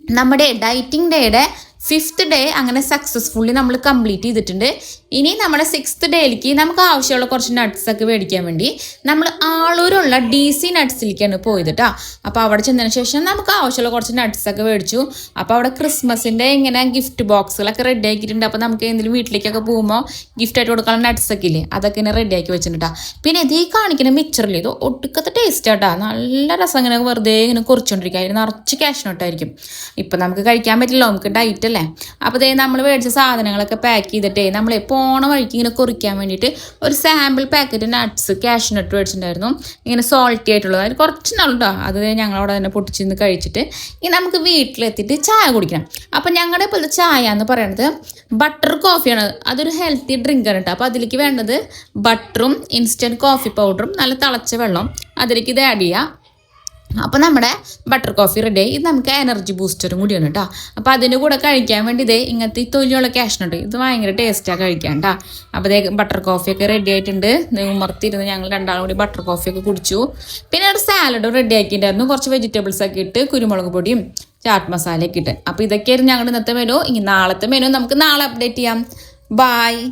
നമ്മുടെ ഡയറ്റിംഗ് ഡേയുടെ 5th day അങ്ങനെ സക്സസ്ഫുള്ളി നമ്മൾ കംപ്ലീറ്റ് ചെയ്തിട്ടുണ്ട്. ഇനി നമ്മുടെ 6th ഡേയിലേക്ക് നമുക്ക് ആവശ്യമുള്ള കുറച്ച് നട്ട്സൊക്കെ മേടിക്കാൻ വേണ്ടി നമ്മൾ ആളൂരുള്ള DC നട്ട്സിലേക്കാണ് പോയത് കേട്ടോ. അപ്പോൾ അവിടെ ചെന്നതിന് ശേഷം നമുക്ക് ആവശ്യമുള്ള കുറച്ച് നട്ട്സൊക്കെ മേടിച്ചു. അപ്പോൾ അവിടെ ക്രിസ്മസിൻ്റെ ഇങ്ങനെ ഗിഫ്റ്റ് ബോക്സുകളൊക്കെ റെഡി ആക്കിയിട്ടുണ്ട്. അപ്പോൾ നമുക്ക് എന്തെങ്കിലും വീട്ടിലേക്കൊക്കെ പോകുമ്പോൾ ഗിഫ്റ്റായിട്ട് കൊടുക്കാനുള്ള നട്ട്സൊക്കെ ഇല്ലേ, അതൊക്കെ ഇങ്ങനെ റെഡി ആക്കി വെച്ചിട്ടുണ്ട് കേട്ടോ. പിന്നെ ഇത് ഈ കാണിക്കുന്ന മിക്സറിൽ ഇത് ഒട്ടുക്കത്തെ ടേസ്റ്റ് ആട്ടോ, നല്ല രസം. ഇങ്ങനെ വെറുതെ ഇങ്ങനെ കുറിച്ചുകൊണ്ടിരിക്കുക, അതിന് നിറച്ച് ക്യാഷ് നോട്ടായിരിക്കും. ഇപ്പം നമുക്ക് കഴിക്കാൻ പറ്റില്ല, നമുക്ക് ഡയറ്റ് അല്ലേ. അപ്പോൾ ദേ നമ്മൾ മേടിച്ച സാധനങ്ങളൊക്കെ പാക്ക് ചെയ്തിട്ടേ നമ്മൾ പോണ വഴിക്ക് ഇങ്ങനെ കുറിക്കാൻ വേണ്ടിയിട്ട് ഒരു സാമ്പിൾ പാക്കറ്റ് നട്ട്സ് ക്യാഷ് നട്ട് മേടിച്ചിട്ടുണ്ടായിരുന്നു. ഇങ്ങനെ സോൾട്ടി ആയിട്ടുള്ളത്, അതിന് കുറച്ച് നാളുണ്ടോ അത് ഞങ്ങളവിടെ തന്നെ പൊട്ടിച്ചിന്ന് കഴിച്ചിട്ട് ഇനി നമുക്ക് വീട്ടിലെത്തിയിട്ട് ചായ കുടിക്കണം. അപ്പം ഞങ്ങളുടെ ഇപ്പോഴത്തെ ചായ എന്ന് പറയുന്നത് ബട്ടർ കോഫിയാണ്. അതൊരു ഹെൽത്തി ഡ്രിങ്കാണ് കേട്ടോ. അപ്പോൾ അതിലേക്ക് വേണ്ടത് ബട്ടറും ഇൻസ്റ്റൻറ്റ് കോഫി പൗഡറും നല്ല തിളച്ച വെള്ളം, അതിലേക്ക് ഇത് ആഡ് ചെയ്യുക. അപ്പോൾ നമ്മുടെ ബട്ടർ കോഫി റെഡി ആയി. ഇത് നമുക്ക് എനർജി ബൂസ്റ്ററും കൂടിയാണ് കേട്ടോ. അപ്പോൾ അതിൻ്റെ കൂടെ കഴിക്കാൻ വേണ്ടി ഇതേ ഇങ്ങനത്തെ ഈ തൊലിയുള്ള ക്യാഷ്നുണ്ട്, ഇത് ഭയങ്കര ടേസ്റ്റാണ് കഴിക്കാൻ കേട്ടോ. അപ്പോൾ അതേ ബട്ടർ കോഫിയൊക്കെ റെഡി ആയിട്ടുണ്ട്. ഉമർത്തിരുന്ന് ഞങ്ങൾ രണ്ടാളും കൂടി ബട്ടർ കോഫിയൊക്കെ കുടിച്ചു. പിന്നെ ഒരു സാലഡും റെഡി ആക്കിയിട്ടുണ്ടായിരുന്നു, കുറച്ച് വെജിറ്റബിൾസൊക്കെ ഇട്ട് കുരുമുളക് പൊടിയും ചാട്ട് മസാലയൊക്കെ ഇട്ട്. അപ്പോൾ ഇതൊക്കെയായിരുന്നു ഞങ്ങളുടെ ഇന്നത്തെ മെനു. ഇനി നാളത്തെ മെനു നമുക്ക് നാളെ അപ്ഡേറ്റ് ചെയ്യാം. ബായ്.